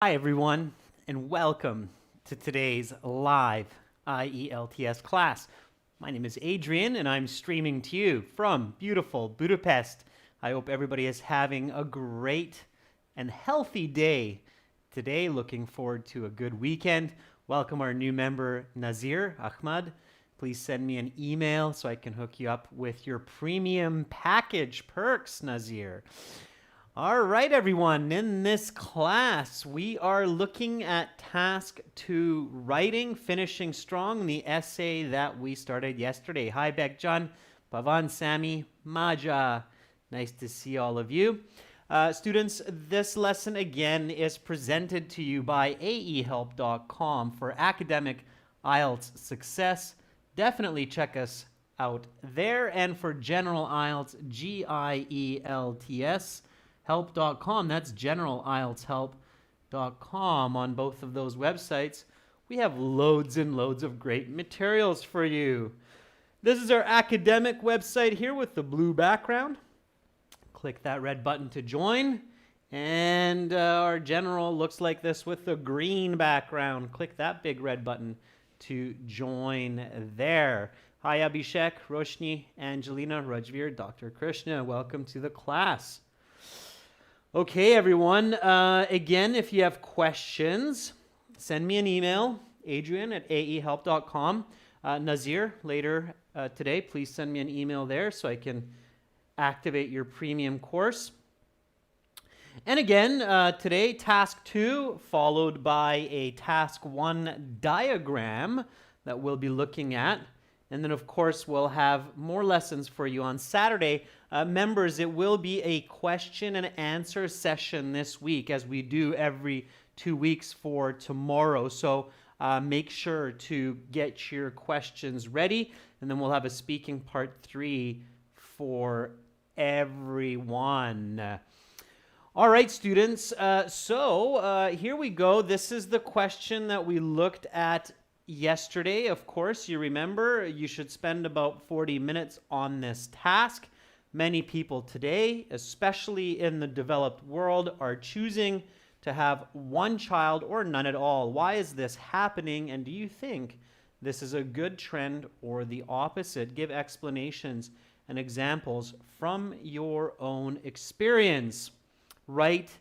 Hi, everyone, and welcome to today's live IELTS class. My name is Adrian, and I'm streaming to you from beautiful Budapest. I hope everybody is having a great and healthy day today. Looking forward to a good weekend. Welcome our new member, Nazir Ahmad. Please send me an email so I can hook you up with your premium package perks, Nazir. All right, everyone. In this class, we are looking at task 2 writing, finishing strong, the essay that we started yesterday. Hi, Bekjan, Pavan, Sami, Maja. Nice to see all of you. Students, this lesson again is presented to you by aehelp.com for academic IELTS success. Definitely check us out there. And for general IELTS, GIELTS help.com. That's general-IELTS-help.com. On both of those websites, we have loads and loads of great materials for you. This is our academic website here with the blue background. Click that red button to join. And our general looks like this with the green background. Click that big red button to join there. Hi, Abhishek, Roshni, Angelina, Rajveer, Dr. Krishna. Welcome to the class. Okay, everyone. Again, if you have questions, send me an email, adrian@aehelp.com. Nazir, later today, please send me an email there so I can activate your premium course. And again, today, task 2, followed by a task 1 diagram that we'll be looking at. And then, of course, we'll have more lessons for you on Saturday. Members, it will be a question and answer session this week, as we do every 2 weeks for tomorrow. So make sure to get your questions ready, and then we'll have a speaking part 3 for everyone. All right, students. So here we go. This is the question that we looked at yesterday. Of course, you remember you should spend about 40 minutes on this task. Many people today, especially in the developed world, are choosing to have one child or none at all. Why is this happening? And do you think this is a good trend or the opposite? Give explanations and examples from your own experience. Write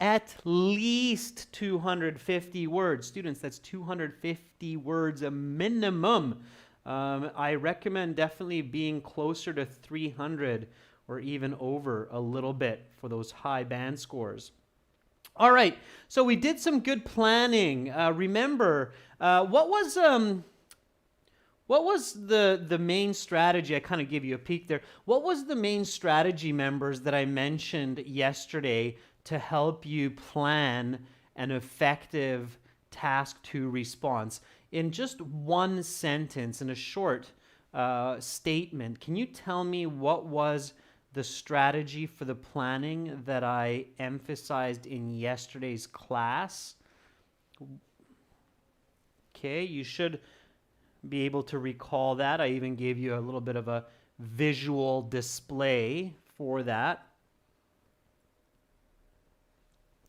at least 250 words. Students, that's 250 words a minimum. I recommend definitely being closer to 300 or even over a little bit for those high band scores. All right, so we did some good planning. Remember, what was the main strategy? I kind of gave you a peek there. What was the main strategy, members, that I mentioned yesterday to help you plan an effective task 2 response? In just one sentence, in a short statement, can you tell me what was the strategy for the planning that I emphasized in yesterday's class? Okay, you should be able to recall that. I even gave you a little bit of a visual display for that.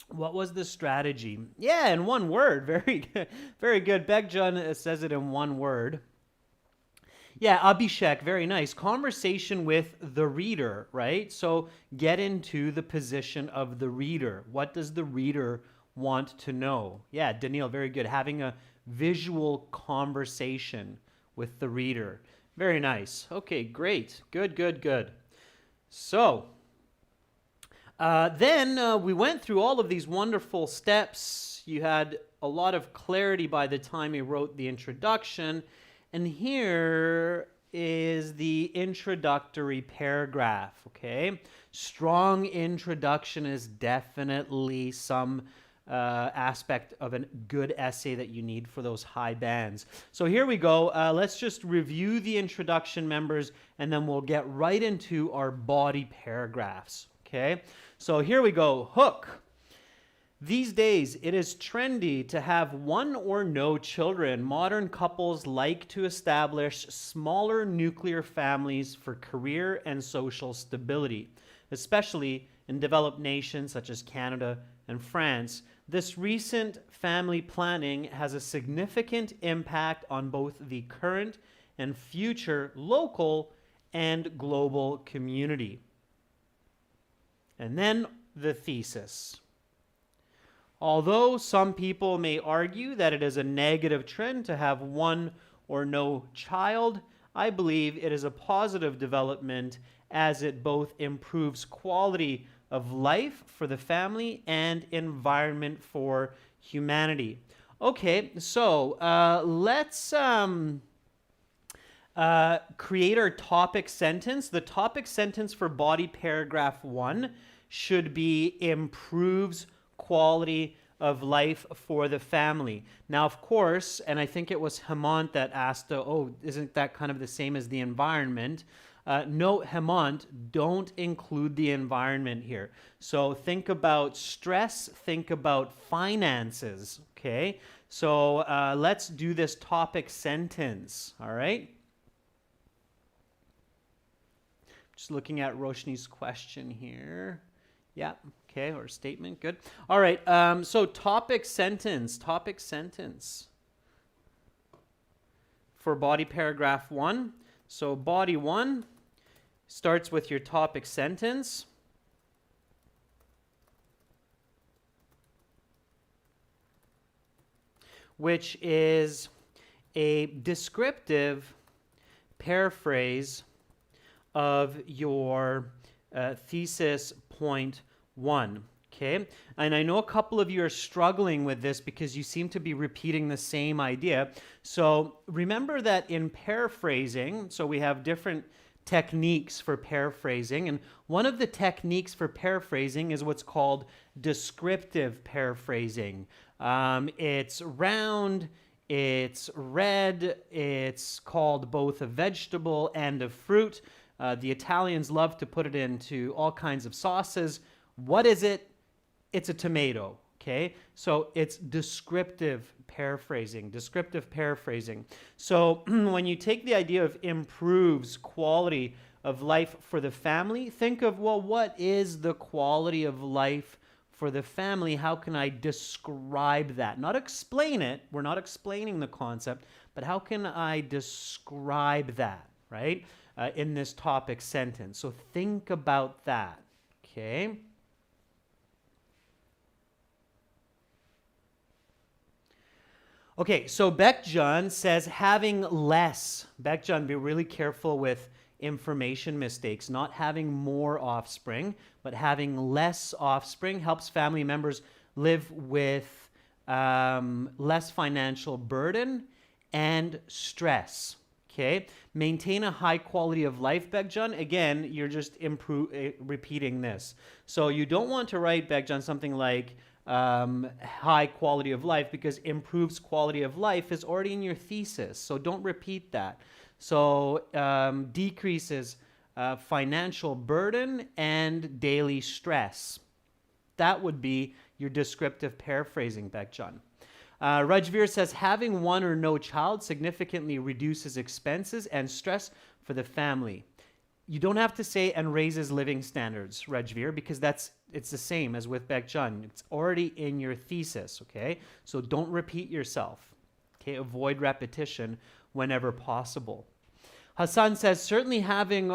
What was the strategy? Yeah, in one word. Very good. Very good. Bekjan says it in one word. Yeah, Abhishek, very nice. Conversation with the reader, right? So get into the position of the reader. What does the reader want to know? Yeah, Daniil, very good. Having a visual conversation with the reader. Very nice. Okay, great. Good, good, good. So then we went through all of these wonderful steps. You had a lot of clarity by the time you wrote the introduction. And here is the introductory paragraph, okay? Strong introduction is definitely some aspect of a good essay that you need for those high bands. So here we go. Let's just review the introduction, members, and then we'll get right into our body paragraphs, okay? So here we go. Hook. These days, it is trendy to have one or no children. Modern couples like to establish smaller nuclear families for career and social stability, especially in developed nations such as Canada and France. This recent family planning has a significant impact on both the current and future local and global community. And then the thesis. Although some people may argue that it is a negative trend to have one or no child, I believe it is a positive development as it both improves quality of life for the family and environment for humanity. Okay, so let's create our topic sentence. The topic sentence for body paragraph 1 should be improves quality of life for the family. Now, of course, and I think it was Hemant that asked, oh, isn't that kind of the same as the environment? No, Hemant, don't include the environment here. So think about stress, think about finances, okay? So let's do this topic sentence, all right? Just looking at Roshni's question here. Yeah, okay, or statement, good. All right, so topic sentence for body paragraph 1. So body 1 starts with your topic sentence. Which is a descriptive paraphrase of your thesis point 1. Okay, and I know a couple of you are struggling with this because you seem to be repeating the same idea. So remember that in paraphrasing, so we have different techniques for paraphrasing, and one of the techniques for paraphrasing is what's called descriptive paraphrasing. It's round, it's red, it's called both a vegetable and a fruit. The Italians love to put it into all kinds of sauces. What is it? It's a tomato, okay? So it's descriptive paraphrasing, So when you take the idea of improves quality of life for the family, think of, well, what is the quality of life for the family? How can I describe that? Not explain it. We're not explaining the concept, but how can I describe that, right? In this topic sentence. So think about that, okay? Okay, so Beckjohn says having less. Beckjohn, be really careful with information mistakes. Not having more offspring, but having less offspring helps family members live with less financial burden and stress. Okay, maintain a high quality of life, Beckjohn. Again, you're just repeating this. So you don't want to write, Beckjohn, something like high quality of life, because improves quality of life is already in your thesis. So don't repeat that. So decreases financial burden and daily stress. That would be your descriptive paraphrasing, Beckjohn. Rajveer says having one or no child significantly reduces expenses and stress for the family. You don't have to say and raises living standards, Rajveer, because it's the same as with Beckjohn. It's already in your thesis, okay? So don't repeat yourself, okay? Avoid repetition whenever possible. Hassan says certainly having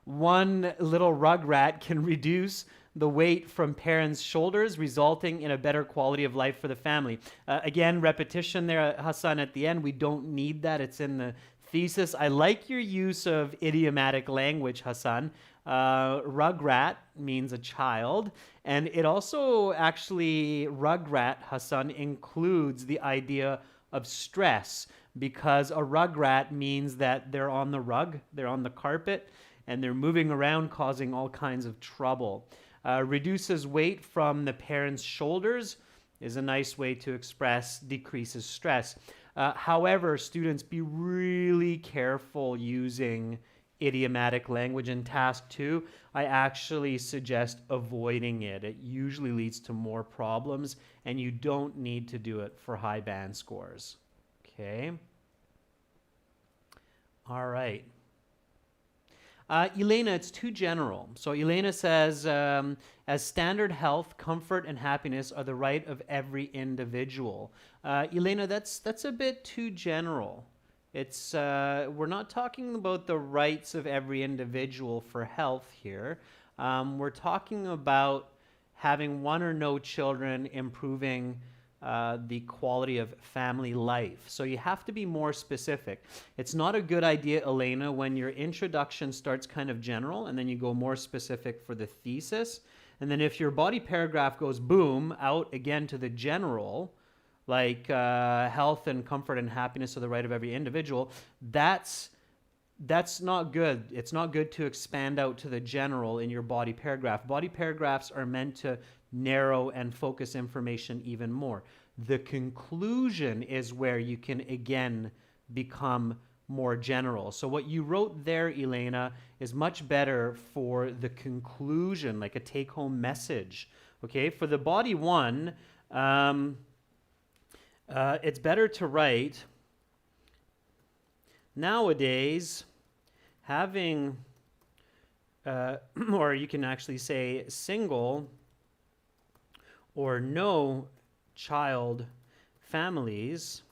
one little rugrat can reduce the weight from parents' shoulders, resulting in a better quality of life for the family. Again, repetition there, Hassan, at the end. We don't need that. It's in the thesis. I like your use of idiomatic language, Hassan. Rugrat means a child, and it also actually, rugrat, Hassan, includes the idea of stress, because a rugrat means that they're on the rug, they're on the carpet, and they're moving around causing all kinds of trouble. Reduces weight from the parents' shoulders is a nice way to express decreases stress. However, students, be really careful using idiomatic language in task 2. I actually suggest avoiding it. It usually leads to more problems, and you don't need to do it for high band scores. Okay? All right. Elena, it's too general. So Elena says, as standard health, comfort, and happiness are the right of every individual. Elena, that's a bit too general. It's we're not talking about the rights of every individual for health here. We're talking about having one or no children, improving the quality of family life. So you have to be more specific. It's not a good idea, Elena, when your introduction starts kind of general and then you go more specific for the thesis. And then if your body paragraph goes boom, out again to the general, like health and comfort and happiness are the right of every individual, that's not good. It's not good to expand out to the general in your body paragraph. Body paragraphs are meant to narrow and focus information even more. The conclusion is where you can again become more general. So what you wrote there, Elena, is much better for the conclusion, like a take-home message. Okay, for the body one, it's better to write, nowadays, having, or you can actually say single or no child families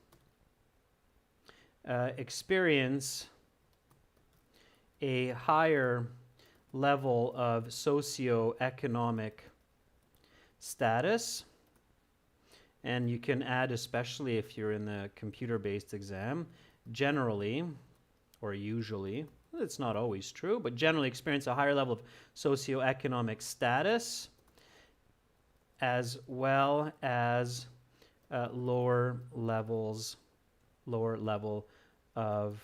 experience a higher level of socioeconomic status. And you can add, especially if you're in the computer-based exam, generally, or usually, it's not always true, but generally experience a higher level of socioeconomic status, as well as lower level of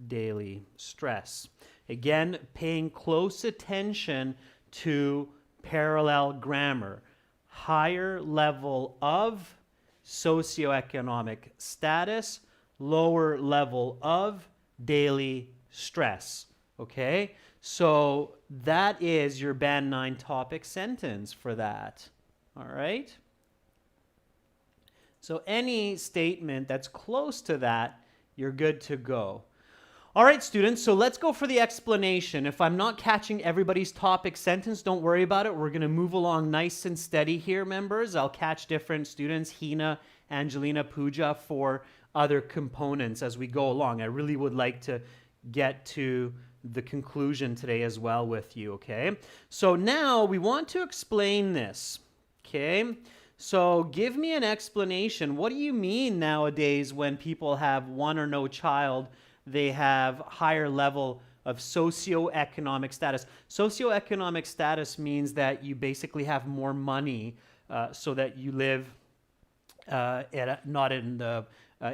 daily stress. Again, paying close attention to parallel grammar. Higher level of socioeconomic status, lower level of daily stress. Okay? So that is your Band 9 topic sentence for that. All right? So any statement that's close to that, you're good to go. All right, students, so let's go for the explanation. If I'm not catching everybody's topic sentence, don't worry about it. We're going to move along nice and steady here, members. I'll catch different students, Hina, Angelina, Pooja, for other components as we go along. I really would like to get to the conclusion today as well with you, okay? So now we want to explain this, okay? So give me an explanation. What do you mean nowadays when people have one or no child, they have higher level of socioeconomic status? Socioeconomic status means that you basically have more money so that you live not in the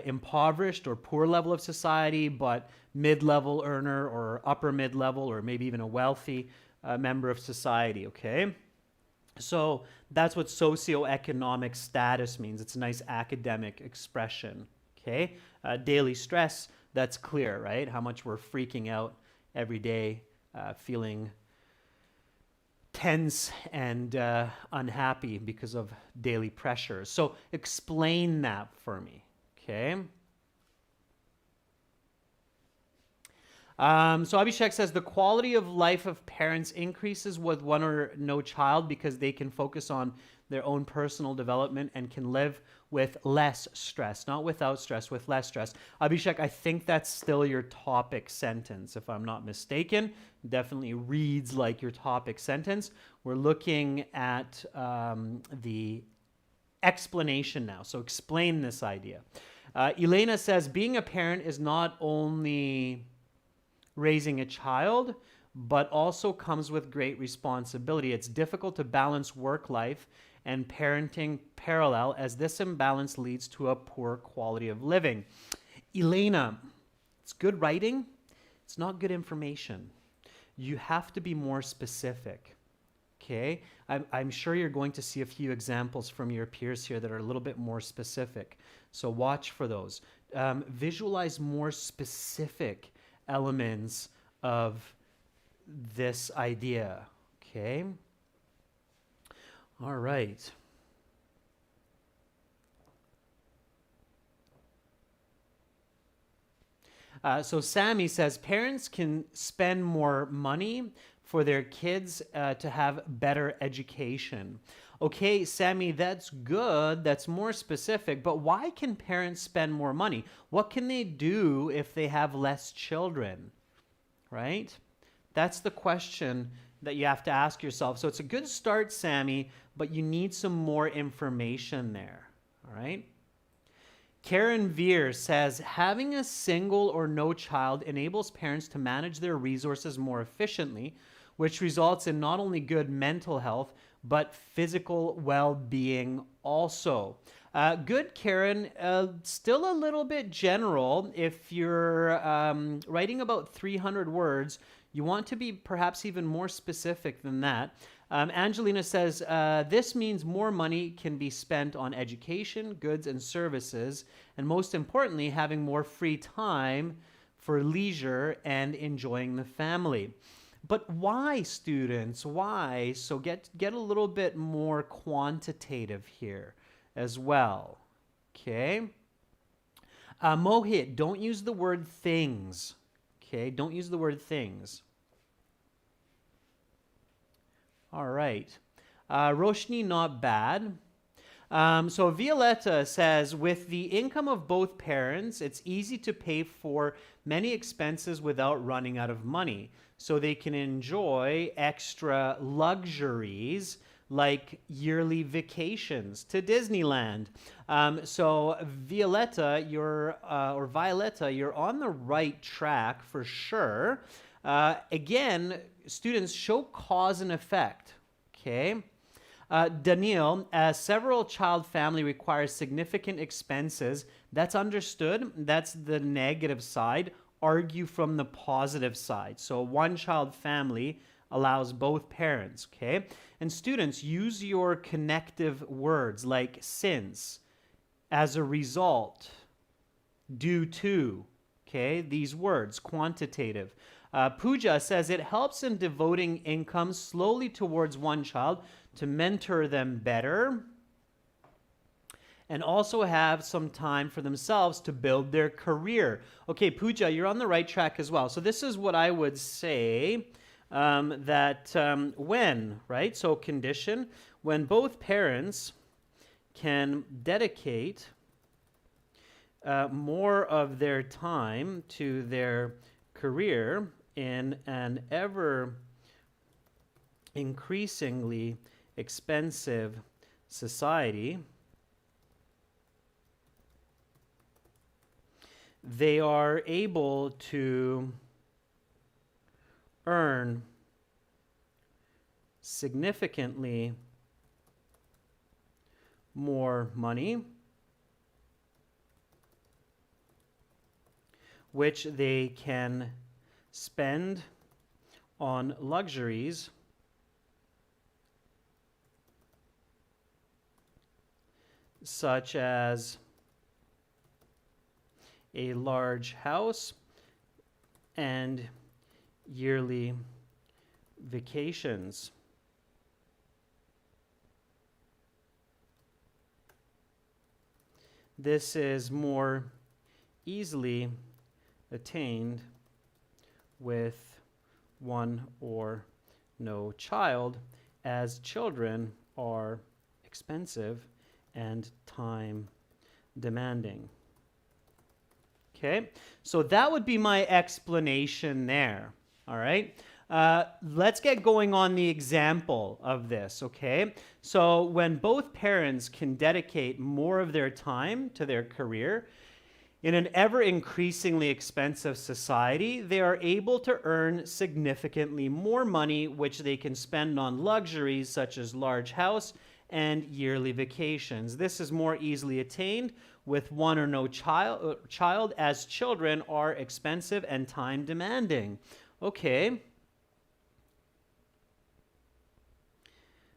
impoverished or poor level of society, but mid-level earner or upper mid-level or maybe even a wealthy member of society, okay? So that's what socioeconomic status means. It's a nice academic expression, okay? Daily stress, that's clear, right? How much we're freaking out every day, feeling tense and unhappy because of daily pressures. So explain that for me, okay? So Abhishek says the quality of life of parents increases with one or no child because they can focus on their own personal development and can live with less stress, not without stress, with less stress. Abhishek, I think that's still your topic sentence, if I'm not mistaken. Definitely reads like your topic sentence. We're looking at the explanation now. So explain this idea. Elena says being a parent is not only raising a child, but also comes with great responsibility. It's difficult to balance work life and parenting parallel, as this imbalance leads to a poor quality of living. Elena, it's good writing. It's not good information. You have to be more specific, okay? I'm sure you're going to see a few examples from your peers here that are a little bit more specific. So watch for those. Visualize more specific elements of this idea, okay? All right. So Sammy says parents can spend more money for their kids to have better education. Okay, Sammy, that's good. That's more specific. But why can parents spend more money? What can they do if they have less children? Right? That's the question that you have to ask yourself. So it's a good start, Sammy, but you need some more information there. All right? Karen Veer says, having a single or no child enables parents to manage their resources more efficiently, which results in not only good mental health, but physical well-being also. Good, Karen. Still a little bit general. If you're writing about 300 words, you want to be perhaps even more specific than that. Angelina says, this means more money can be spent on education, goods, and services, and most importantly, having more free time for leisure and enjoying the family. But why, students? Why? So get a little bit more quantitative here as well. Okay? Mohit, don't use the word things. Okay? Don't use the word things. All right. Roshni, not bad. So Violetta says, with the income of both parents, it's easy to pay for many expenses without running out of money. So they can enjoy extra luxuries like yearly vacations to Disneyland. So Violetta, you're on the right track for sure. Again, students, show cause and effect. Okay. Daniil, as several child family requires significant expenses, that's understood. That's the negative side. Argue from the positive side. So one child family allows both parents, okay? And students, use your connective words like since, as a result, due to, okay? These words, quantitative. Pooja says it helps in devoting income slowly towards one child to mentor them better and also have some time for themselves to build their career. Okay, Pooja, you're on the right track as well. So this is what I would say, when, right? So condition, when both parents can dedicate more of their time to their career in an ever increasingly expensive society, they are able to earn significantly more money, which they can spend on luxuries such as a large house and yearly vacations. This is more easily attained with one or no child, as children are expensive and time demanding. Okay, so that would be my explanation there. All right, let's get going on the example of this. Okay, so when both parents can dedicate more of their time to their career in an ever increasingly expensive society, they are able to earn significantly more money, which they can spend on luxuries such as large house and yearly vacations. This is more easily attained with one or no child, as children are expensive and time demanding. Okay.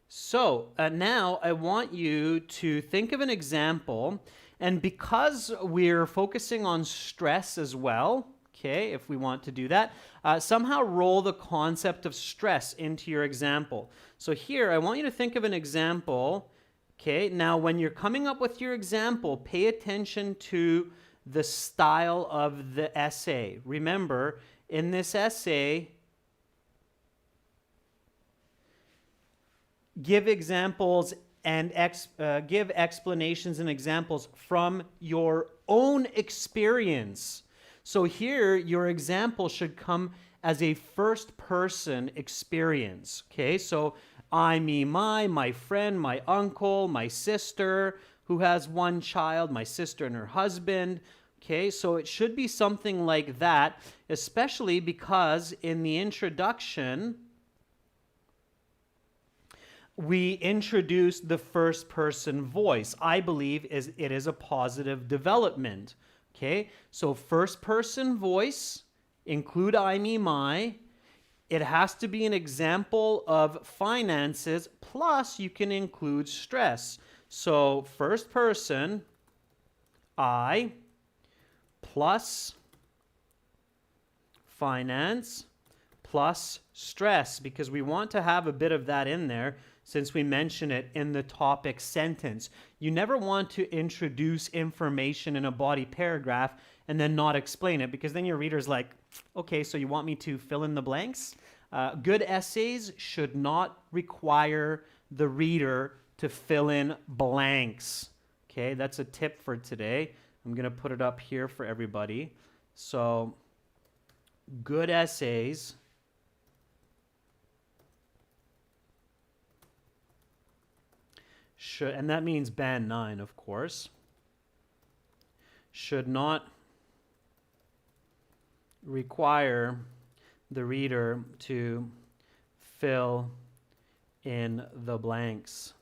So now I want you to think of an example, and because we're focusing on stress as well, okay, if we want to do that, somehow roll the concept of stress into your example. So here, I want you to think of an example. Okay, now when you're coming up with your example, pay attention to the style of the essay. Remember, in this essay, give examples and give explanations and examples from your own experience. So here, your example should come as a first-person experience. Okay, so I, me, my friend, my uncle, my sister who has one child, my sister and her husband. Okay, so it should be something like that, especially because in the introduction, we introduced the first person voice. I believe it is a positive development. Okay, so first person voice, include I, me, my. It has to be an example of finances, plus you can include stress. So first person, I, plus finance, plus stress, because we want to have a bit of that in there since we mention it in the topic sentence. You never want to introduce information in a body paragraph and then not explain it, because then your reader's like, okay, so you want me to fill in the blanks? Good essays should not require the reader to fill in blanks. Okay, that's a tip for today. I'm going to put it up here for everybody. So, good essays should, and that means band 9, of course, should not require the reader to fill in the blanks.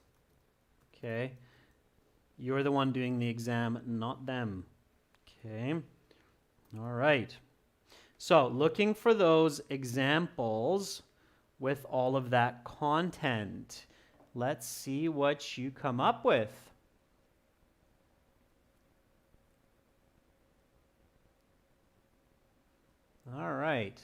Okay? You're the one doing the exam, not them. Okay? All right. So, looking for those examples with all of that content. Let's see what you come up with. All right.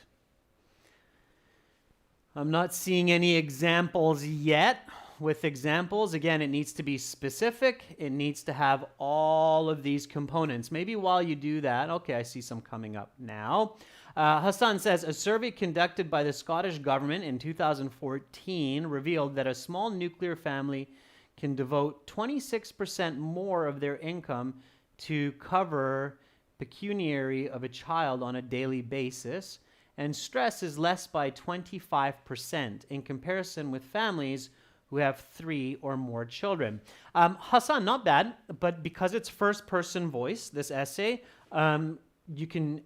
I'm not seeing any examples yet. With examples, again, it needs to be specific. It needs to have all of these components. Maybe while you do that, okay, I see some coming up now. Hassan says, a survey conducted by the Scottish government in 2014 revealed that a small nuclear family can devote 26% more of their income to cover pecuniary of a child on a daily basis, and stress is less by 25% in comparison with families who have 3 or more children. Hassan, not bad, but because it's first-person voice, this essay, you can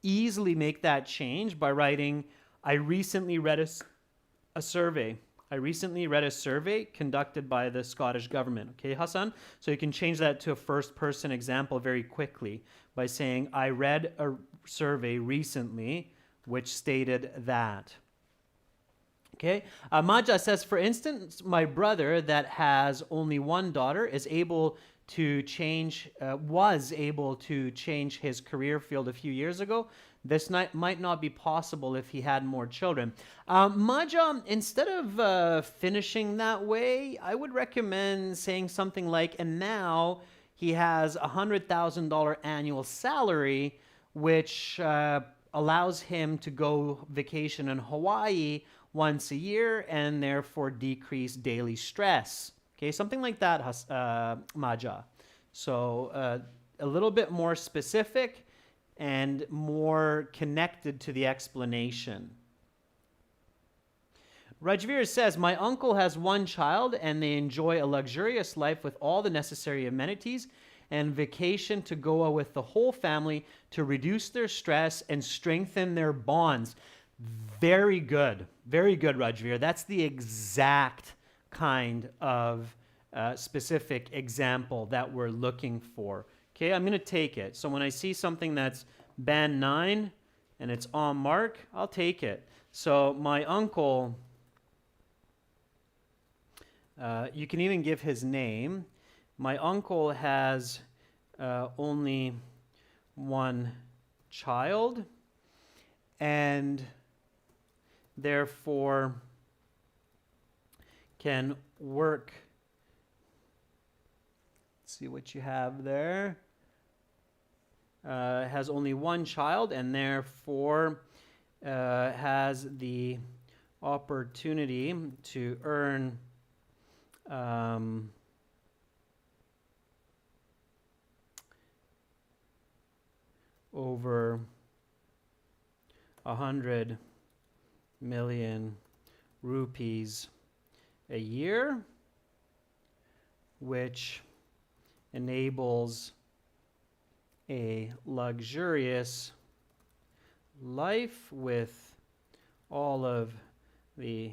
easily make that change by writing, I recently read a survey. I recently read a survey conducted by the Scottish government. Okay, Hassan? So you can change that to a first-person example very quickly by saying, I read a survey recently which stated that. Okay, Maja says, for instance, my brother that has only one daughter is able to change, was able to change his career field a few years ago. This might not be possible if he had more children. Maja, instead of finishing that way, I would recommend saying something like, and now he has a $100,000 annual salary, which allows him to go vacation in Hawaii once a year and therefore decrease daily stress. Okay, something like that, Maja. So a little bit more specific and more connected to the explanation. Rajveer says, my uncle has one child and they enjoy a luxurious life with all the necessary amenities and vacation to go with the whole family to reduce their stress and strengthen their bonds. Very good, Rajveer. That's the exact kind of specific example that we're looking for. Okay, I'm going to take it. So when I see something that's band 9 and it's on mark, I'll take it. So my uncle, you can even give his name. My uncle has only one child and therefore can work. Let's see what you have there. has only one child and therefore has the opportunity to earn over 100 million rupees a year, which enables a luxurious life with all of the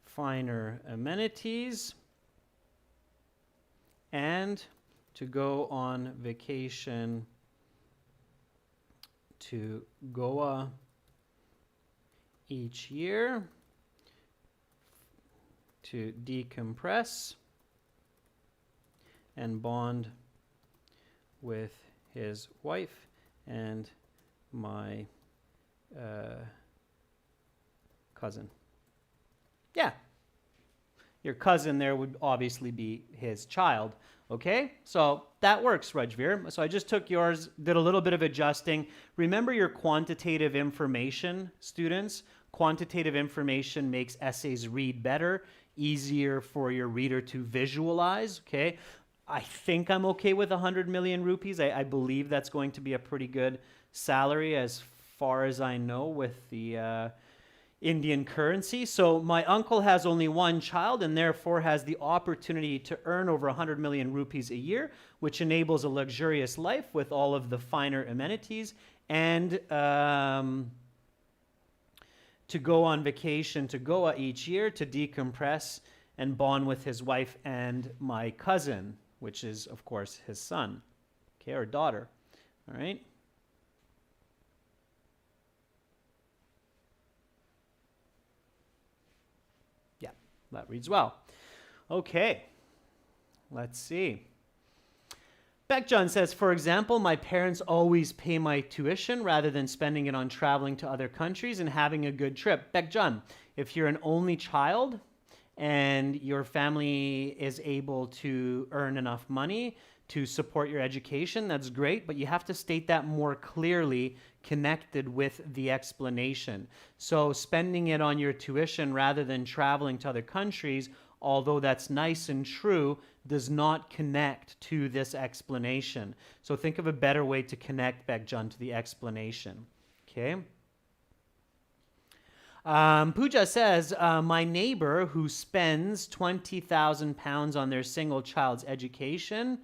finer amenities, and to go on vacation to Goa each year to decompress and bond with his wife and my cousin. Yeah. Your cousin there would obviously be his child. Okay, so that works, Rajveer. So I just took yours, did a little bit of adjusting. Remember your quantitative information, students. Quantitative information makes essays read better, easier for your reader to visualize, okay? I think I'm okay with 100 million rupees. I believe that's going to be a pretty good salary as far as I know with the Indian currency. So my uncle has only one child and therefore has the opportunity to earn over 100 million rupees a year, which enables a luxurious life with all of the finer amenities and to go on vacation to Goa each year to decompress and bond with his wife and my cousin, which is, of course, his son, okay, or daughter, all right? Yeah, that reads well. Okay, let's see. Beckjohn says, for example, my parents always pay my tuition rather than spending it on traveling to other countries and having a good trip. Beckjohn, if you're an only child and your family is able to earn enough money to support your education, that's great, but you have to state that more clearly connected with the explanation. So spending it on your tuition rather than traveling to other countries, although that's nice and true, does not connect to this explanation. So think of a better way to connect, Beckjohn, to the explanation. Okay? Pooja says, my neighbor who spends £20,000 on their single child's education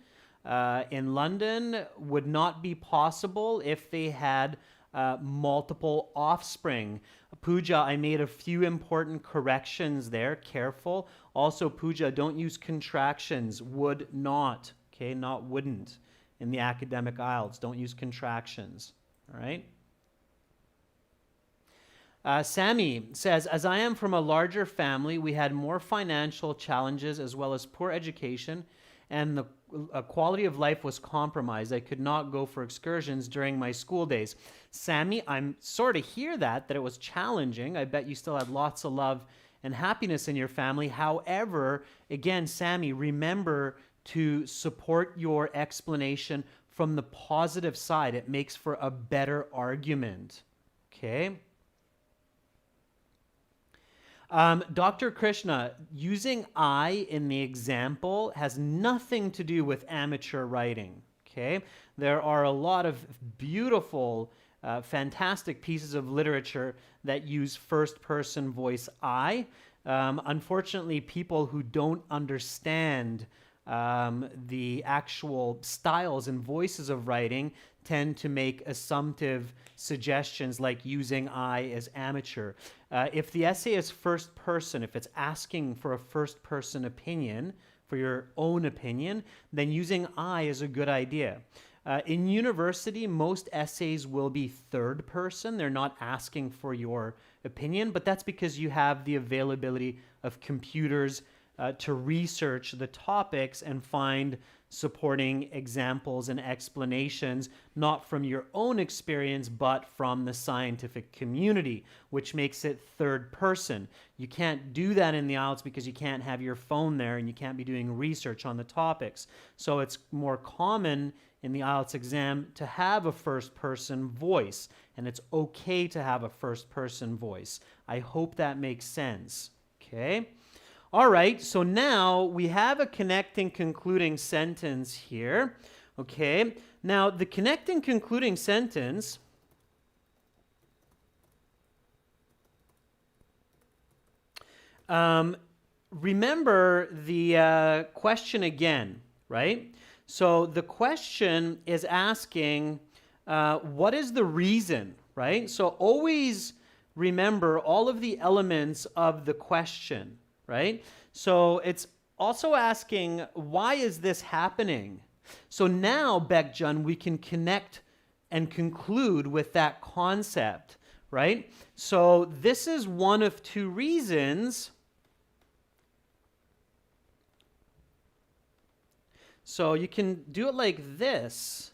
in London would not be possible if they had multiple offspring. Pooja, I made a few important corrections there. Careful. Also, Pooja, don't use contractions. Would not. Okay, not wouldn't. In the academic IELTS, don't use contractions. All right? Sammy says, as I am from a larger family, we had more financial challenges as well as poor education, and the quality of life was compromised. I could not go for excursions during my school days. Sammy, I'm sorry to hear that it was challenging. I bet you still had lots of love and happiness in your family. However, again, Sammy, remember to support your explanation from the positive side. It makes for a better argument. Okay? Dr. Krishna, using I in the example has nothing to do with amateur writing, okay? There are a lot of beautiful, fantastic pieces of literature that use first-person voice I. Unfortunately, people who don't understand the actual styles and voices of writing tend to make assumptive suggestions like using I as amateur. If the essay is first person, if it's asking for a first person opinion, for your own opinion, then using I is a good idea. In university, most essays will be third person. They're not asking for your opinion, but that's because you have the availability of computers to research the topics and find supporting examples and explanations, not from your own experience, but from the scientific community, which makes it third person. You can't do that in the IELTS because you can't have your phone there and you can't be doing research on the topics. So it's more common in the IELTS exam to have a first person voice, and it's okay to have a first person voice. I hope that makes sense. Okay. All right, so now we have a connecting concluding sentence here. Okay, now the connecting concluding sentence remember the question again, right? So the question is asking, what is the reason, right? So always remember all of the elements of the question, right? So it's also asking, why is this happening? So now, Bekjun, we can connect and conclude with that concept, right? So this is one of two reasons. So you can do it like this.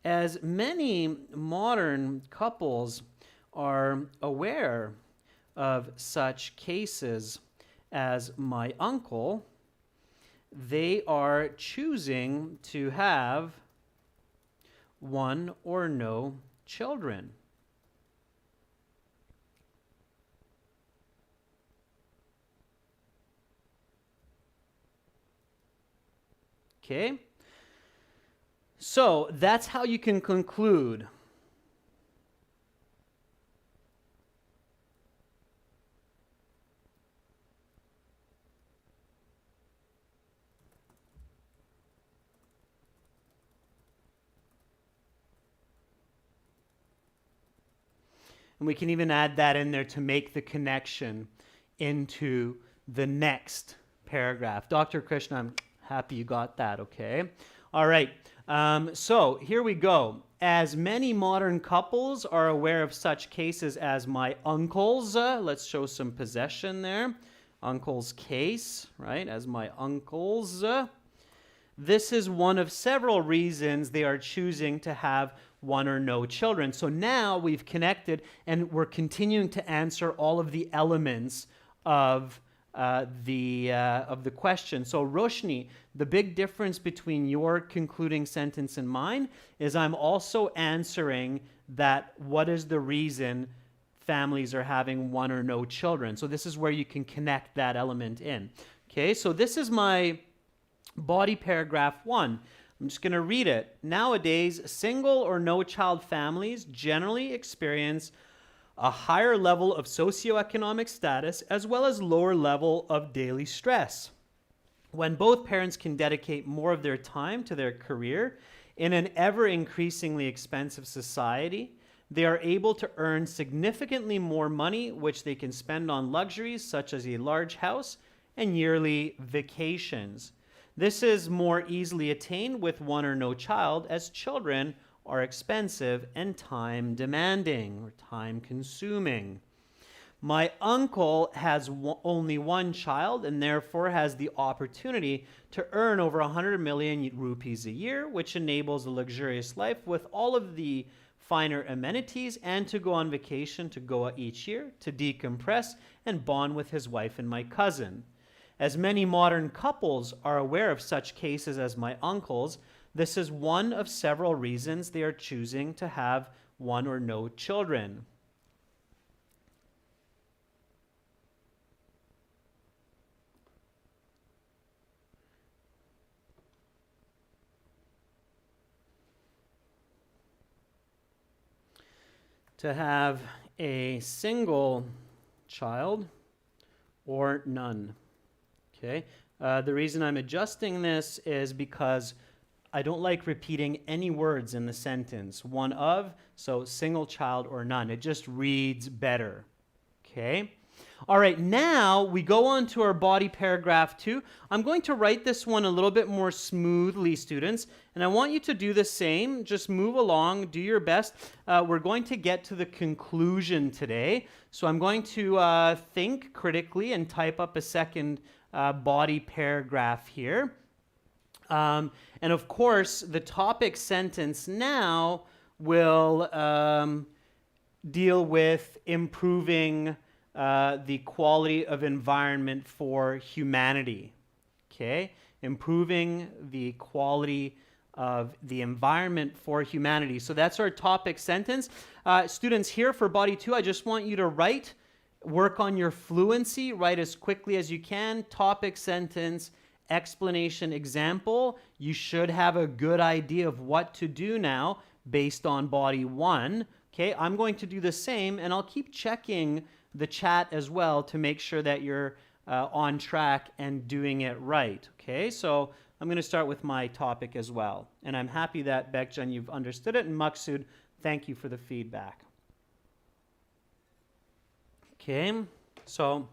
As many modern couples are aware of such cases as my uncle, they are choosing to have one or no children. Okay? So that's how you can conclude. And we can even add that in there to make the connection into the next paragraph. Dr. Krishna, I'm happy you got that, okay? All right, so here we go. As many modern couples are aware of such cases as my uncle's, let's show some possession there. Uncle's case, right, as my uncle's. This is one of several reasons they are choosing to have one or no children. So now we've connected and we're continuing to answer all of the elements of the question. So Roshni, the big difference between your concluding sentence and mine is I'm also answering that what is the reason families are having one or no children. So this is where you can connect that element in. Okay, so this is my body paragraph 1. I'm just going to read it. Nowadays, single or no child families generally experience a higher level of socioeconomic status as well as lower level of daily stress. When both parents can dedicate more of their time to their career in an ever increasingly expensive society, they are able to earn significantly more money, which they can spend on luxuries such as a large house and yearly vacations. This is more easily attained with one or no child, as children are expensive and time demanding or time consuming. My uncle has only one child and therefore has the opportunity to earn over 100 million rupees a year, which enables a luxurious life with all of the finer amenities and to go on vacation to Goa each year to decompress and bond with his wife and my cousin. As many modern couples are aware of such cases as my uncle's, this is one of several reasons they are choosing to have one or no children. To have a single child or none. Okay. The reason I'm adjusting this is because I don't like repeating any words in the sentence. One of, so single child or none. It just reads better. Okay. All right, now we go on to our body paragraph 2. I'm going to write this one a little bit more smoothly, students, and I want you to do the same. Just move along, do your best. We're going to get to the conclusion today, so I'm going to think critically and type up a second body paragraph here. And of course, the topic sentence now will deal with improving the quality of environment for humanity. Okay, improving the quality of the environment for humanity. So that's our topic sentence. Students, here for body 2, I just want you to work on your fluency, write as quickly as you can, topic sentence, explanation, example. You should have a good idea of what to do now based on body 1. Okay, I'm going to do the same, and I'll keep checking the chat as well to make sure that you're on track and doing it right. Okay, so I'm going to start with my topic as well. And I'm happy that Bekjan, you've understood it, and Maksud, thank you for the feedback. Okay, so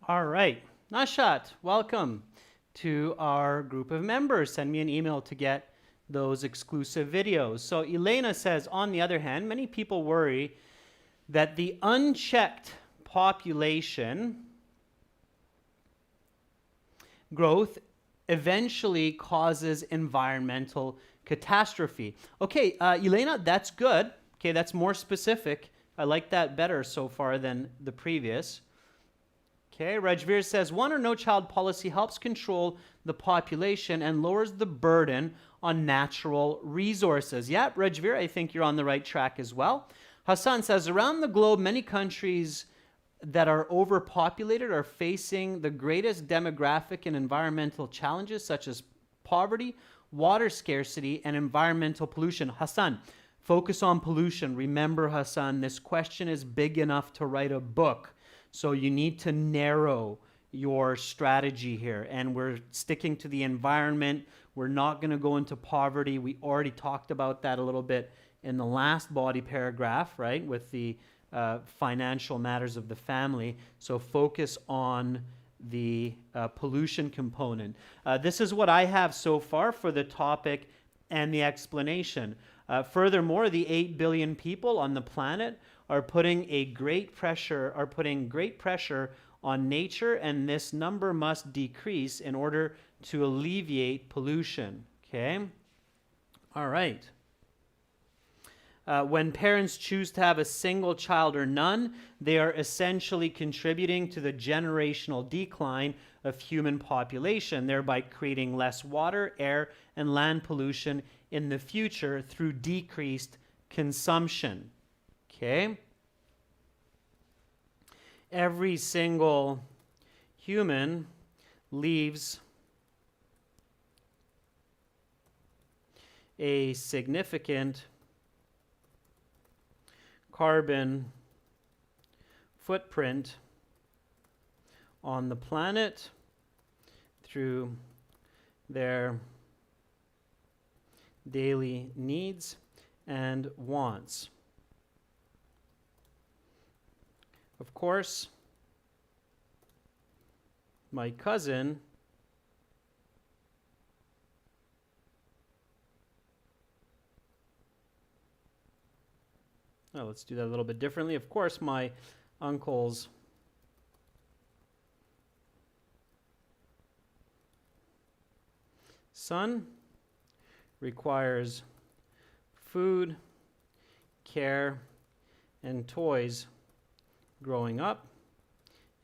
all right, Nashat, welcome to our group of members. Send me an email to get those exclusive videos. So Elena says, on the other hand, many people worry that the unchecked population growth eventually causes environmental catastrophe. Okay, Elena, that's good. Okay, that's more specific. I like that better so far than the previous. Okay, Rajveer says, one or no child policy helps control the population and lowers the burden on natural resources. Yeah, Rajveer, I think you're on the right track as well. Hassan says, around the globe, many countries that are overpopulated are facing the greatest demographic and environmental challenges such as poverty, water scarcity, and environmental pollution. Hassan, focus on pollution. Remember, Hassan, this question is big enough to write a book. So you need to narrow your strategy here. And we're sticking to the environment. We're not going to go into poverty. We already talked about that a little bit in the last body paragraph, right, with the financial matters of the family. So focus on the pollution component. This is what I have so far for the topic and the explanation. Furthermore, the 8 billion people on the planet are putting great pressure on nature, and this number must decrease in order to alleviate pollution. Okay? All right. When parents choose to have a single child or none, they are essentially contributing to the generational decline of human population, thereby creating less water, air, and land pollution in the future through decreased consumption. Okay? Every single human leaves a significant carbon footprint on the planet through their daily needs and wants. Of course, my cousin let's do that a little bit differently. Of course, my uncle's son requires food, care, and toys growing up,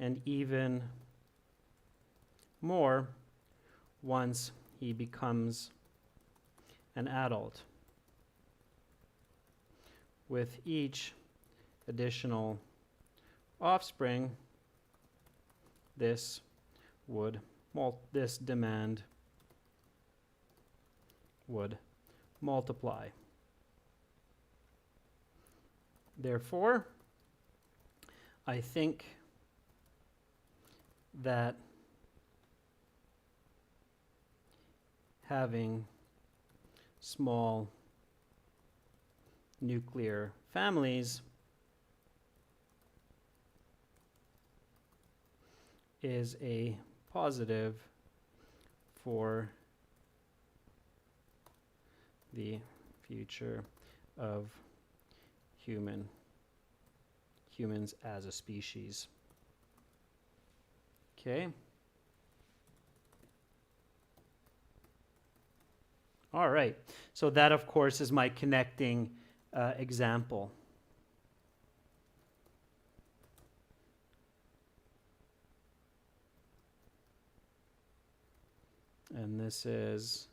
and even more once he becomes an adult. With each additional offspring, this demand would multiply. Therefore, I think that having small nuclear families is a positive for the future of humans as a species. Okay. All right. So that, of course, is my connecting example. And this is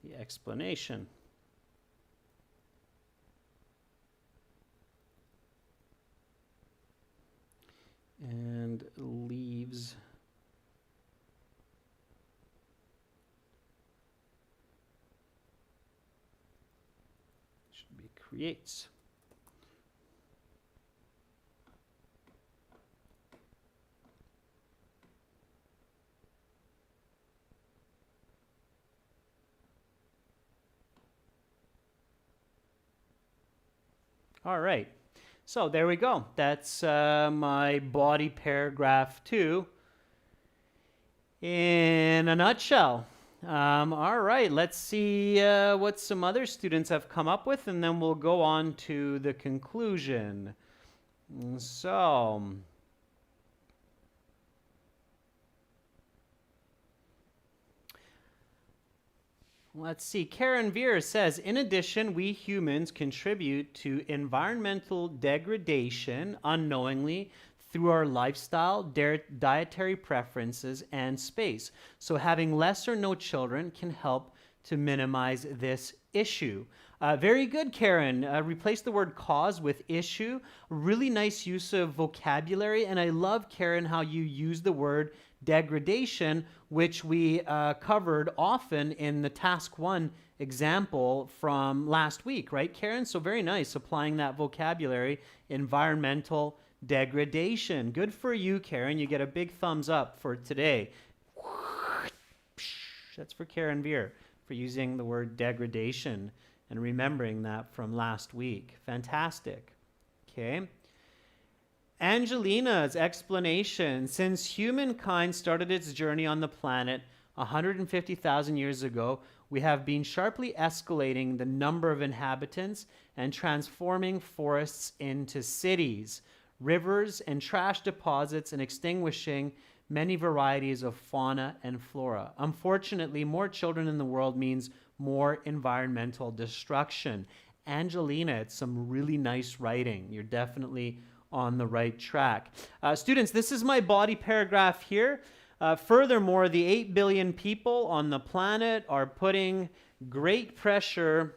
the explanation. And leaves should be creates. All right. So there we go. That's my body paragraph 2 in a nutshell. All right, let's see what some other students have come up with, and then we'll go on to the conclusion. So, let's see. Karen Veer says, in addition, we humans contribute to environmental degradation unknowingly through our lifestyle, dietary preferences, and space. So having less or no children can help to minimize this issue. Very good, Karen. Replace the word cause with issue. Really nice use of vocabulary. And I love, Karen, how you use the word degradation, which we covered often in the task 1 example from last week, right, Karen? So very nice applying that vocabulary, environmental degradation. Good for you, Karen. You get a big thumbs up for today. That's for Karen Veer for using the word degradation and remembering that from last week. Fantastic. Okay. Angelina's explanation: since humankind started its journey on the planet 150,000 years ago, we have been sharply escalating the number of inhabitants and transforming forests into cities, rivers, and trash deposits, and extinguishing many varieties of fauna and flora. Unfortunately, more children in the world means more environmental destruction. Angelina, it's some really nice writing. You're definitely on the right track. Students, this is my body paragraph here. Furthermore, the 8 billion people on the planet are putting great pressure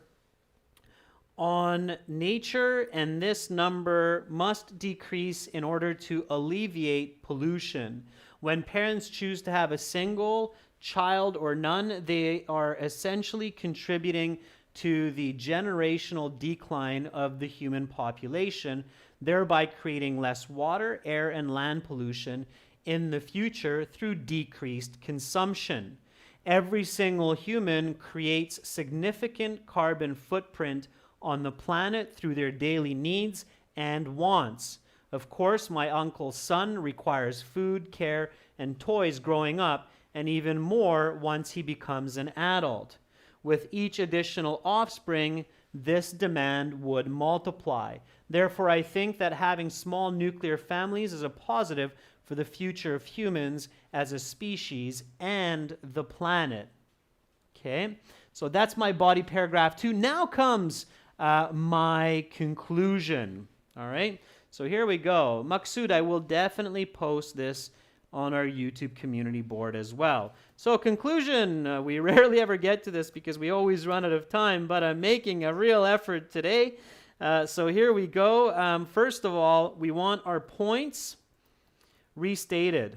on nature, and this number must decrease in order to alleviate pollution. When parents choose to have a single child or none, they are essentially contributing to the generational decline of the human population, thereby creating less water, air, and land pollution in the future through decreased consumption. Every single human creates significant carbon footprint on the planet through their daily needs and wants. Of course, my uncle's son requires food, care, and toys growing up, and even more once he becomes an adult. With each additional offspring, this demand would multiply. Therefore, I think that having small nuclear families is a positive for the future of humans as a species and the planet. Okay, so that's my body paragraph 2. Now comes my conclusion. All right, so here we go. Maksud, I will definitely post this on our YouTube community board as well. So conclusion, we rarely ever get to this because we always run out of time, but I'm making a real effort today. So here we go. First of all, we want our points restated.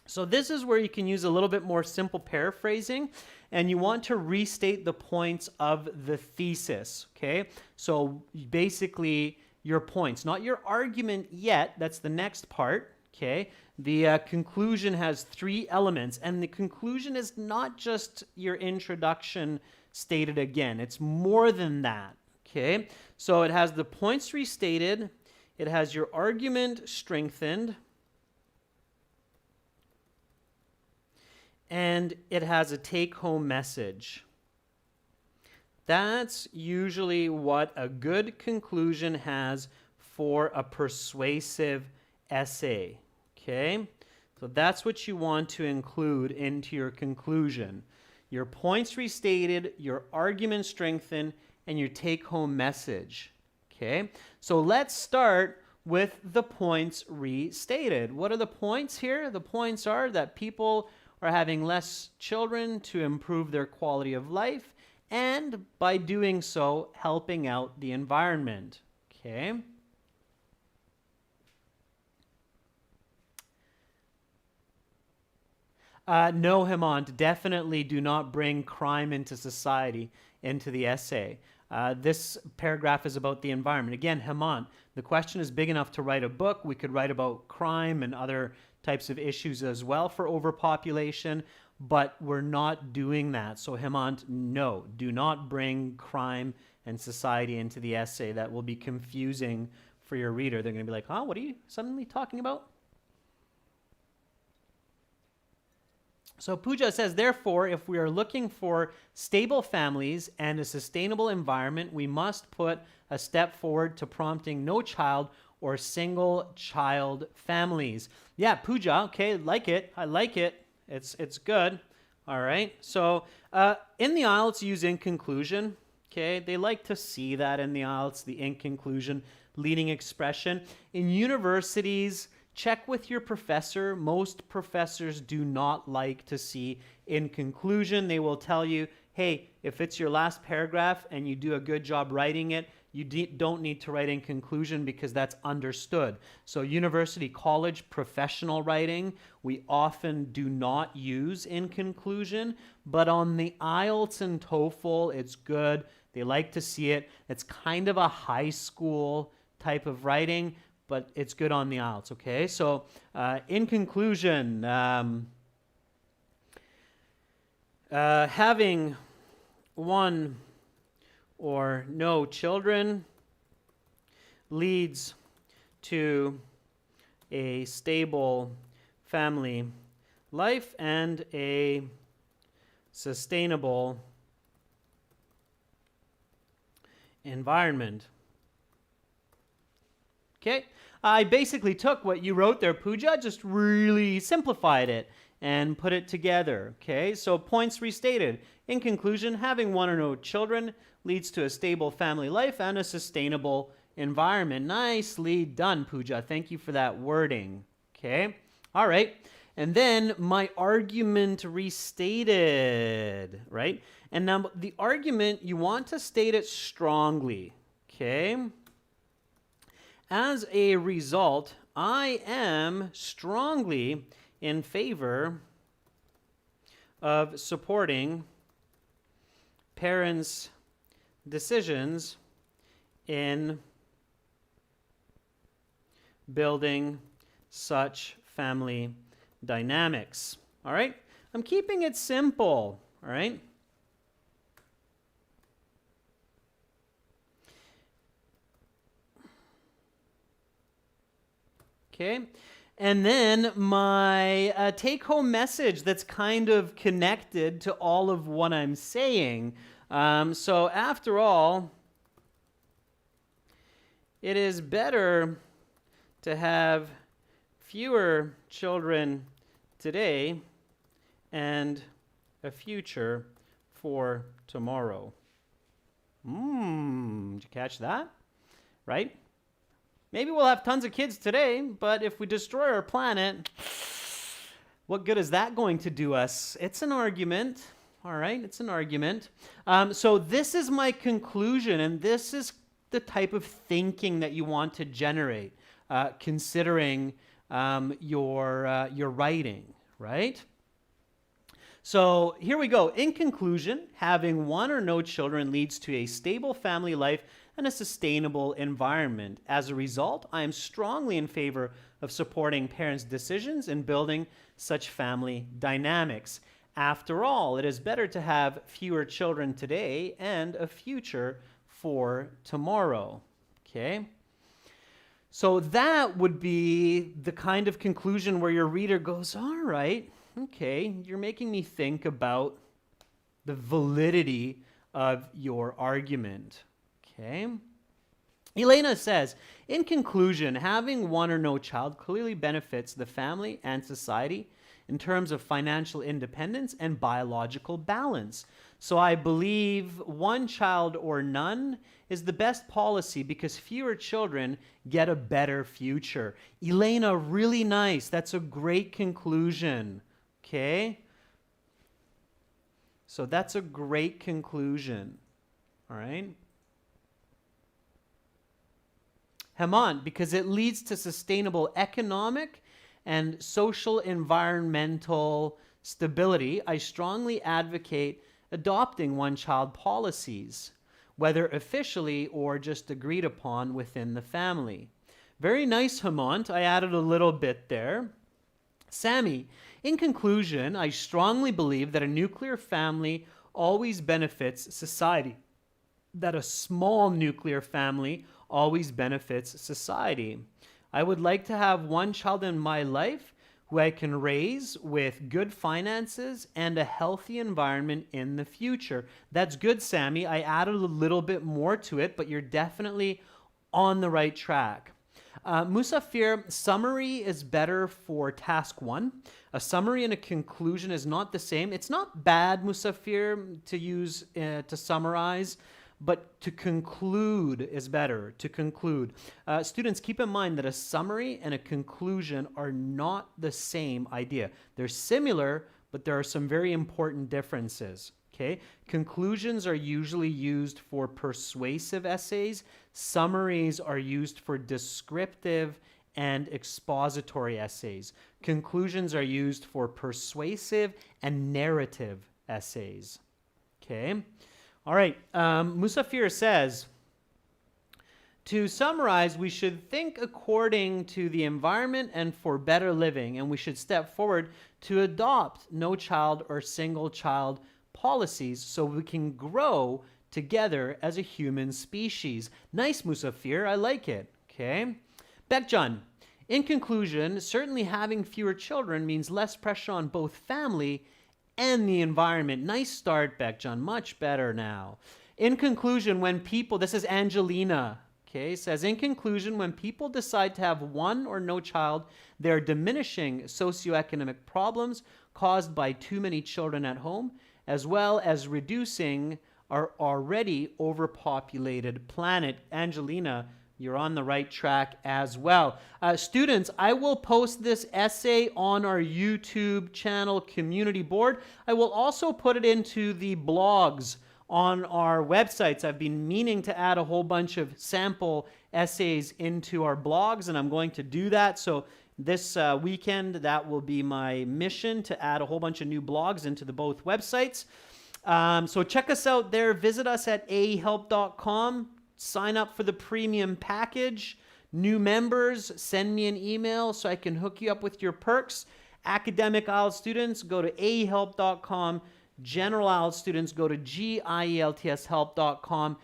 So this is where you can use a little bit more simple paraphrasing, and you want to restate the points of the thesis, okay? So basically your points, not your argument yet, that's the next part, okay? The conclusion has 3 elements, and the conclusion is not just your introduction stated again, it's more than that, okay? So it has the points restated, it has your argument strengthened, and it has a take-home message. That's usually what a good conclusion has for a persuasive essay, okay? So that's what you want to include into your conclusion. Your points restated, your argument strengthened, and your take-home message, okay? So let's start with the points restated. What are the points here? The points are that people are having less children to improve their quality of life, and by doing so, helping out the environment. Okay? No, Hemant, definitely do not bring crime into society into the essay. This paragraph is about the environment. Again, Hemant, the question is big enough to write a book. We could write about crime and other types of issues as well for overpopulation, but we're not doing that. So Hemant, no, do not bring crime and society into the essay. That will be confusing for your reader. They're going to be like, huh, what are you suddenly talking about? So Pooja says, therefore, if we are looking for stable families and a sustainable environment, we must put a step forward to prompting no child or single child families. Yeah, Pooja, okay, like it. I like it. It's good. All right. So in the IELTS, use in conclusion. Okay, they like to see that in the IELTS, the in conclusion, leading expression. In universities, check with your professor. Most professors do not like to see in conclusion. They will tell you, hey, if it's your last paragraph and you do a good job writing it, you don't need to write in conclusion because that's understood. So university, college, professional writing, we often do not use in conclusion, but on the IELTS and TOEFL, it's good. They like to see it. It's kind of a high school type of writing, but it's good on the IELTS, okay? So in conclusion, having one or no children leads to a stable family life and a sustainable environment. Okay, I basically took what you wrote there, Pooja, just really simplified it and put it together. Okay, so points restated. In conclusion, having one or no children leads to a stable family life and a sustainable environment. Nicely done, Pooja. Thank you for that wording. Okay, all right. And then my argument restated, right? And now the argument, you want to state it strongly, okay? As a result, I am strongly in favor of supporting parents' decisions in building such family dynamics. All right? I'm keeping it simple. All right? Okay. And then my take-home message that's kind of connected to all of what I'm saying. So after all, it is better to have fewer children today and a future for tomorrow. Did you catch that? Right? Maybe we'll have tons of kids today, but if we destroy our planet, what good is that going to do us? It's an argument. All right, it's an argument. So this is my conclusion, and this is the type of thinking that you want to generate, considering your writing, right? So here we go. In conclusion, having one or no children leads to a stable family life and a sustainable environment. As a result, I am strongly in favor of supporting parents' decisions in building such family dynamics. After all, it is better to have fewer children today and a future for tomorrow. Okay? So that would be the kind of conclusion where your reader goes, all right, okay, you're making me think about the validity of your argument. Okay. Elena says, in conclusion, having one or no child clearly benefits the family and society in terms of financial independence and biological balance. So I believe one child or none is the best policy because fewer children get a better future. Elena, really nice. That's a great conclusion. Okay? So that's a great conclusion. All right? Hemant, because it leads to sustainable economic and social environmental stability, I strongly advocate adopting one-child policies, whether officially or just agreed upon within the family. Very nice, Hemant. I added a little bit there. Sammy, in conclusion, I strongly believe that a nuclear family always benefits society, that a small nuclear family always benefits society. I would like to have one child in my life who I can raise with good finances and a healthy environment in the future. That's good, Sammy. I added a little bit more to it, but you're definitely on the right track. Musafir, summary is better for task 1. A summary and a conclusion is not the same. It's not bad, Musafir, to use to summarize, but to conclude is better, to conclude. Students, keep in mind that a summary and a conclusion are not the same idea. They're similar, but there are some very important differences. Okay? Conclusions are usually used for persuasive essays. Summaries are used for descriptive and expository essays. Conclusions are used for persuasive and narrative essays. Okay? All right, Musafir says, to summarize, we should think according to the environment and for better living, and we should step forward to adopt no child or single child policies so we can grow together as a human species. Nice, Musafir, I like it, okay? Bekjan, in conclusion, certainly having fewer children means less pressure on both family and the environment. Nice start, Bekjan. Much better now. In conclusion, when people, this is Angelina, Okay, it says, in conclusion, when people decide to have one or no child, they're diminishing socioeconomic problems caused by too many children at home, as well as reducing our already overpopulated planet. Angelina, you're on the right track as well. Students, I will post this essay on our YouTube channel community board. I will also put it into the blogs on our websites. I've been meaning to add a whole bunch of sample essays into our blogs, and I'm going to do that. So this weekend, that will be my mission, to add a whole bunch of new blogs into the both websites. So check us out there. Visit us at ahelp.com. Sign up for the premium package. New members, send me an email so I can hook you up with your perks. Academic IELTS students, go to ahelp.com. General IELTS students, go to gieltshelp.com.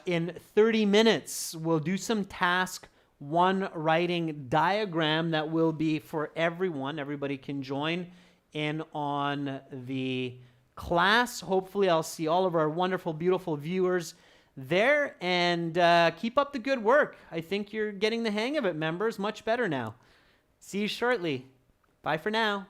In 30 minutes, we'll do some task 1 writing diagram that will be for everyone. Everybody can join in on the class. Hopefully, I'll see all of our wonderful, beautiful viewers there, and keep up the good work. I think you're getting the hang of it, members. Much better now. See you shortly. Bye for now.